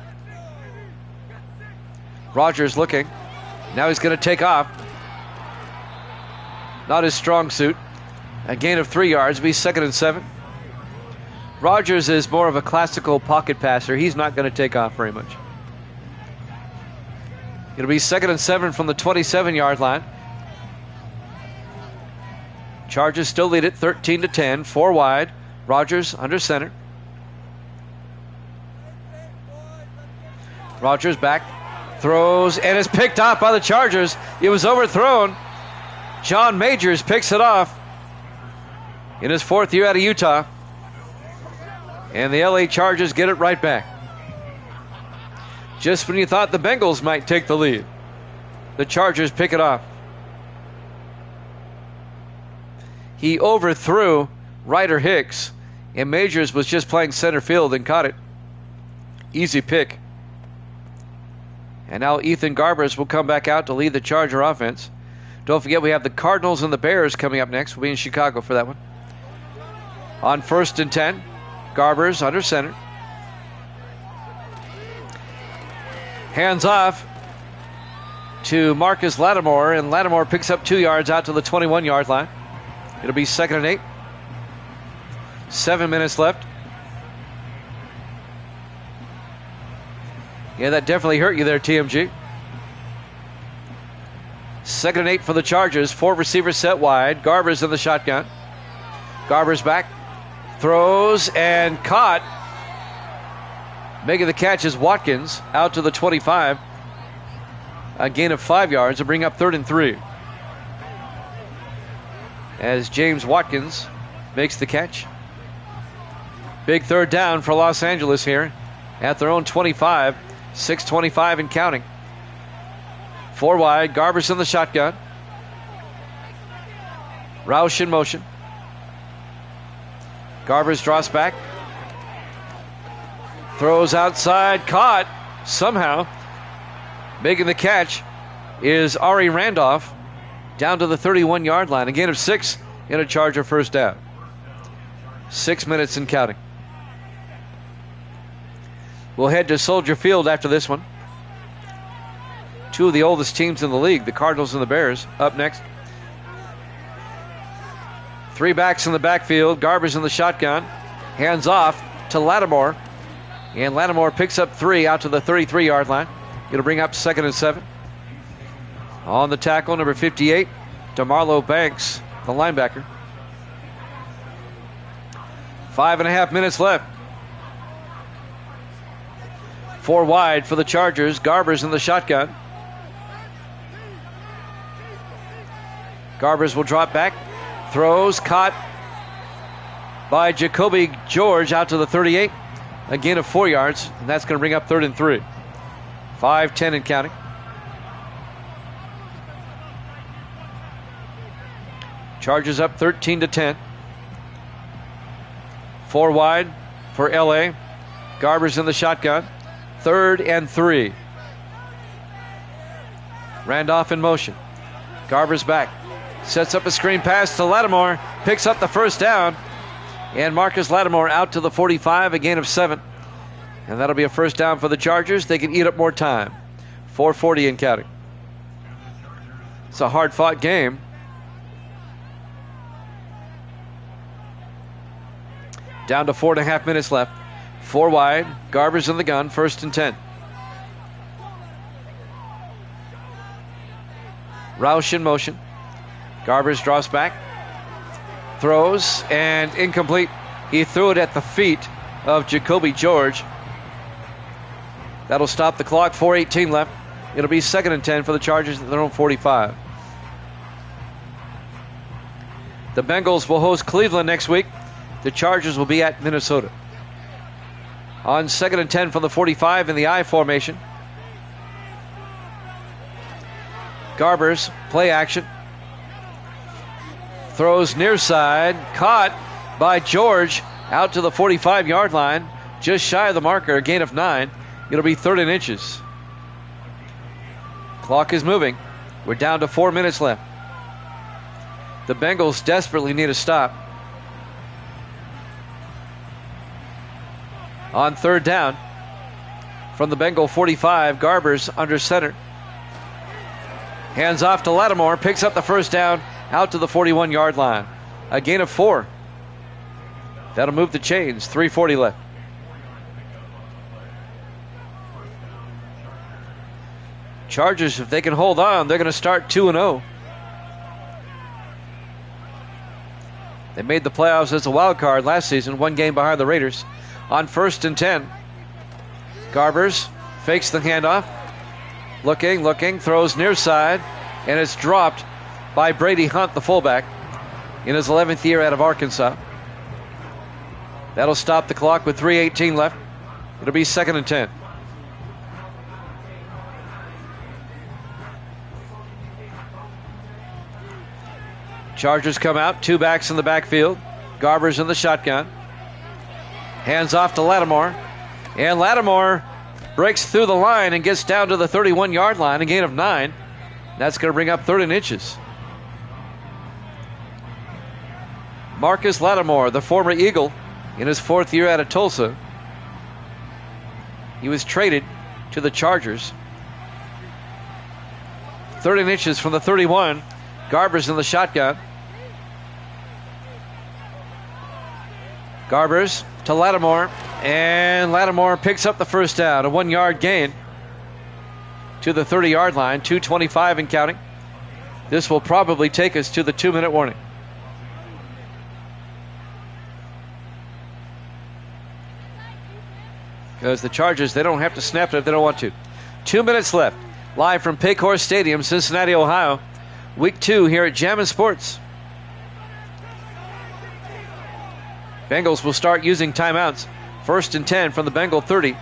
Rogers looking. Now he's going to take off. Not his strong suit. A gain of 3 yards, be 2nd and 7. Rogers is more of a classical pocket passer. He's not going to take off very much. It'll be 2nd and 7 from the 27-yard line. Chargers still lead it 13-10. 4 wide. Rogers under center. Rogers back. Throws and is picked off by the Chargers. It was overthrown. John Majors picks it off in his 4th year out of Utah. And the LA Chargers get it right back. Just when you thought the Bengals might take the lead, the Chargers pick it off. He overthrew Ryder Hicks, and Majors was just playing center field and caught it. Easy pick. And now Ethan Garbers will come back out to lead the Charger offense. Don't forget we have the Cardinals and the Bears coming up next. We'll be in Chicago for that one. On 1st and 10, Garbers under center. Hands off to Marcus Lattimore, and Lattimore picks up 2 yards out to the 21-yard line. It'll be 2nd and 8. 7 minutes left. Yeah, that definitely hurt you there, TMG. 2nd and 8 for the Chargers. 4 receivers set wide. Garbers in the shotgun. Garbers back. Throws and caught. Making the catch is Watkins out to the 25. A gain of 5 yards to bring up 3rd and 3. As James Watkins makes the catch. Big 3rd down for Los Angeles here at their own 25. 6:25 and counting. 4 wide. Garbers in the shotgun. Roush in motion. Garbers draws back. Throws outside. Caught somehow. Making the catch is Ari Randolph down to the 31-yard line. A gain of 6 in a Charger 1st down. 6 minutes and counting. We'll head to Soldier Field after this one. 2 of the oldest teams in the league, the Cardinals and the Bears, up next. 3 backs in the backfield. Garbers in the shotgun. Hands off to Lattimore. And Lattimore picks up 3 out to the 33-yard line. It'll bring up 2nd and 7. On the tackle, number 58, DeMarlo Banks, the linebacker. 5.5 minutes left. 4 wide for the Chargers. Garbers in the shotgun. Garbers will drop back. Throws, caught by Jacoby George out to the 38. A gain of 4 yards, and that's going to bring up 3rd and 3. 5:10 and counting. Chargers up 13-10. 4 wide for LA. Garbers in the shotgun. 3rd and 3. Randolph in motion. Garbers back. Sets up a screen pass to Lattimore. Picks up the 1st down. And Marcus Lattimore out to the 45. A gain of 7. And that'll be a 1st down for the Chargers. They can eat up more time. 4:40 and counting. It's a hard-fought game. Down to 4.5 minutes left. 4 wide. Garbers in the gun. 1st and 10. Roush in motion. Garbers draws back. Throws and incomplete. He threw it at the feet of Jacoby George. That'll stop the clock. 4:18 left. It'll be 2nd and 10 for the Chargers at their own 45. The Bengals will host Cleveland next week. The Chargers will be at Minnesota. On 2nd and 10 from the 45 in the I formation. Garbers, play action. Throws near side. Caught by George out to the 45-yard line. Just shy of the marker, a gain of 9. It'll be 3rd and inches. Clock is moving. We're down to 4 minutes left. The Bengals desperately need a stop. On third down, from the Bengal 45, Garbers under center. Hands off to Lattimore, picks up the first down out to the 41-yard line. A gain of 4. That'll move the chains. 3:40 left. Chargers, if they can hold on, they're going to start 2-0. They made the playoffs as a wild card last season, one game behind the Raiders. On 1st and 10, Garbers fakes the handoff. Looking, throws near side, and it's dropped by Brady Hunt, the fullback, in his 11th year out of Arkansas. That'll stop the clock with 3:18 left. It'll be 2nd and 10. Chargers come out, 2 backs in the backfield. Garbers in the shotgun. Hands off to Lattimore. And Lattimore breaks through the line and gets down to the 31-yard line, a gain of 9. That's going to bring up 3rd and inches. Marcus Lattimore, the former Eagle, in his 4th year out of Tulsa. He was traded to the Chargers. 3rd and inches from the 31. Garbers in the shotgun. Garbers to Lattimore, and Lattimore picks up the first down, a 1-yard gain to the 30-yard line, 2:25 and counting. This will probably take us to the 2-minute warning. Because the Chargers, they don't have to snap it if they don't want to. 2 minutes left. Live from Paycor Stadium, Cincinnati, Ohio. Week 2 here at Jammin' Sports. Bengals will start using timeouts. 1st and 10 from the Bengal 30.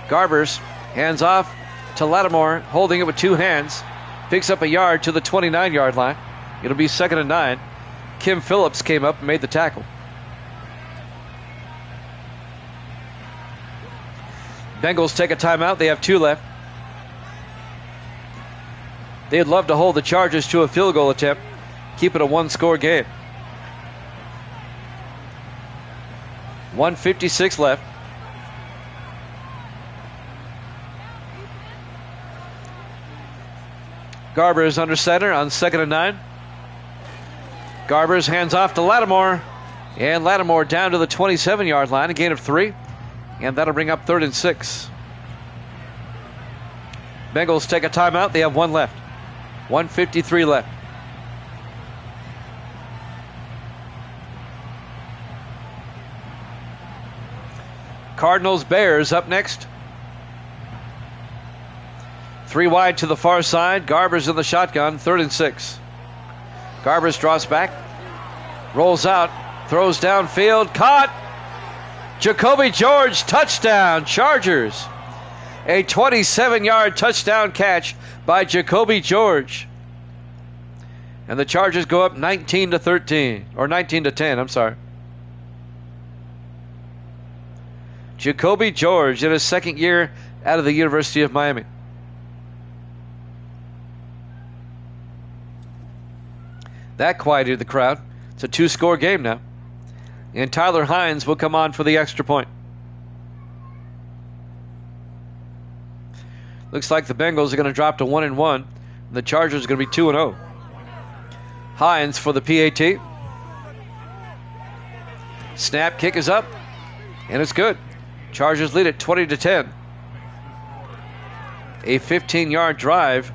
Garbers hands off to Lattimore, holding it with 2 hands. Picks up a yard to the 29-yard line. It'll be 2nd and 9. Kim Phillips came up and made the tackle. Bengals take a timeout. They have 2 left. They'd love to hold the Chargers to a field goal attempt. Keep it a 1-score game. 1:56 left. Garbers under center on 2nd and 9. Garbers hands off to Lattimore. And Lattimore down to the 27-yard line, a gain of 3. And that'll bring up 3rd and 6. Bengals take a timeout. They have 1 left. 1:53 left. Cardinals Bears up next. 3 wide to the far side. Garbers in the shotgun. 3rd and 6. Garbers draws back. Rolls out. Throws downfield. Caught. Jacoby George, touchdown. Chargers. A 27-yard touchdown catch by Jacoby George. And the Chargers go up 19-13. Or 19-10, I'm sorry. Jacoby George in his 2nd year out of the University of Miami. That quieted the crowd. It's a 2-score game now. And Tyler Hines will come on for the extra point. Looks like the Bengals are going to drop to 1-1. The Chargers are going to be 2-0. Hines for the PAT. Snap, kick is up. And it's good. Chargers lead it 20-10. A 15-yard drive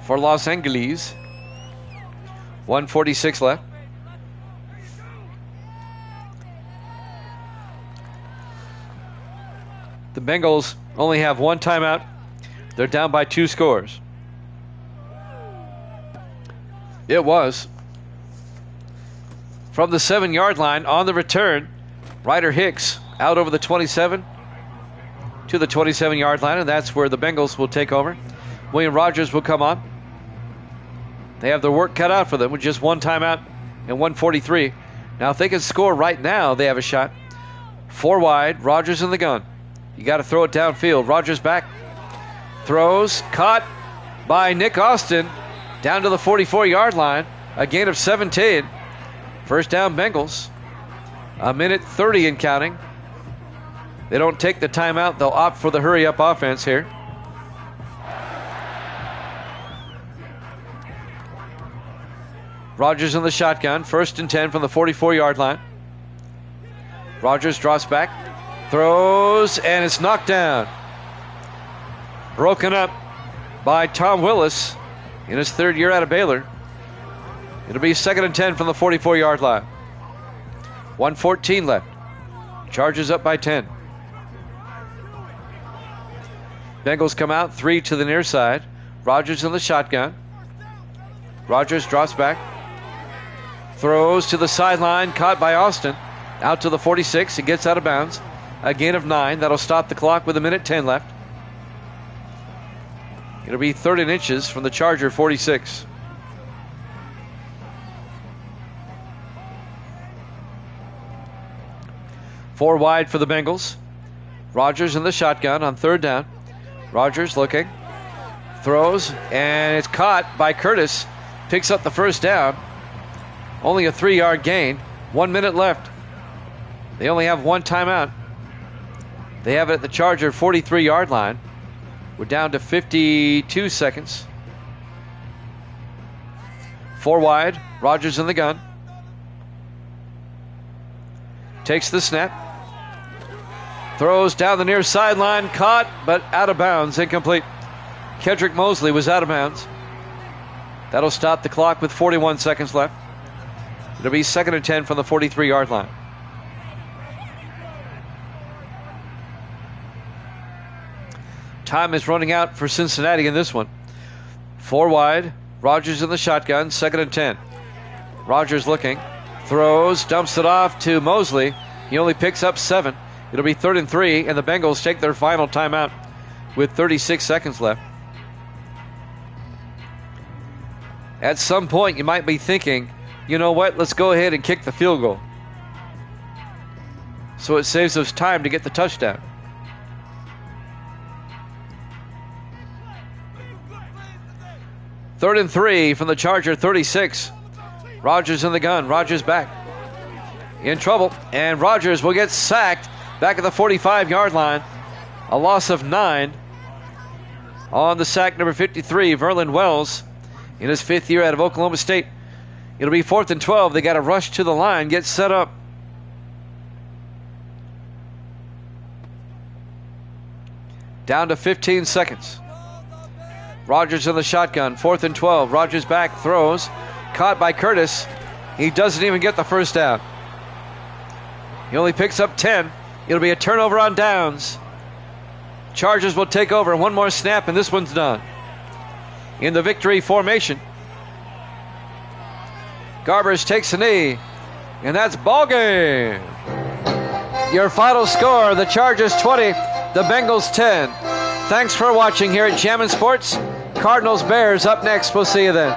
for Los Angeles. 1:46 left. The Bengals only have 1 timeout. They're down by 2 scores. It was. From the 7-yard line on the return, Ryder Hicks out over the 27 to the 27-yard line, and that's where the Bengals will take over. William Rogers will come on. They have their work cut out for them with just 1 timeout and 1:43. Now, if they can score right now, they have a shot. 4 wide, Rogers in the gun. You got to throw it downfield. Rogers back. Throws, caught by Nick Austin down to the 44-yard line. A gain of 17. First down, Bengals. A minute 30 and counting. They don't take the timeout. They'll opt for the hurry-up offense here. Rodgers in the shotgun. 1st and 10 from the 44-yard line. Rodgers drops back. Throws, and it's knocked down. Broken up by Tom Willis in his 3rd year out of Baylor. It'll be 2nd and 10 from the 44-yard line. 1:14 left. Chargers up by 10. Bengals come out, 3 to the near side. Rodgers in the shotgun. Rodgers drops back. Throws to the sideline, caught by Austin. Out to the 46, he gets out of bounds. A gain of 9, that'll stop the clock with a minute 10 left. It'll be 3rd and inches from the Charger 46. Four wide for the Bengals. Rodgers in the shotgun on 3rd down. Rodgers looking. Throws, and it's caught by Curtis. Picks up the 1st down. Only a 3-yard gain. 1 minute left. They only have 1 timeout. They have it at the Charger 43-yard line. We're down to 52 seconds. 4 wide. Rodgers in the gun. Takes the snap. Throws down the near sideline. Caught, but out of bounds. Incomplete. Kedrick Mosley was out of bounds. That'll stop the clock with 41 seconds left. It'll be 2nd and 10 from the 43-yard line. Time is running out for Cincinnati in this one. 4 wide. Rodgers in the shotgun. 2nd and 10. Rodgers looking. Throws. Dumps it off to Mosley. He only picks up 7. It'll be 3rd and 3, and the Bengals take their final timeout with 36 seconds left. At some point, you might be thinking, you know what, let's go ahead and kick the field goal, so it saves us time to get the touchdown. Third and 3 from the Charger 36. Rodgers in the gun. Rodgers back. In trouble, and Rodgers will get sacked back at the 45-yard line. A loss of 9. On the sack, number 53, Verlin Wells, in his 5th year out of Oklahoma State. It'll be 4th and 12. They got to rush to the line, get set up. Down to 15 seconds. Rodgers in the shotgun. 4th and 12. Rodgers back, throws. Caught by Curtis. He doesn't even get the 1st down. He only picks up 10. It'll be a turnover on downs. Chargers will take over. One more snap, and this one's done. In the victory formation, Garbers takes a knee, and that's ball game. Your final score, the Chargers 20, the Bengals 10. Thanks for watching here at Jammin' Sports. Cardinals Bears up next. We'll see you then.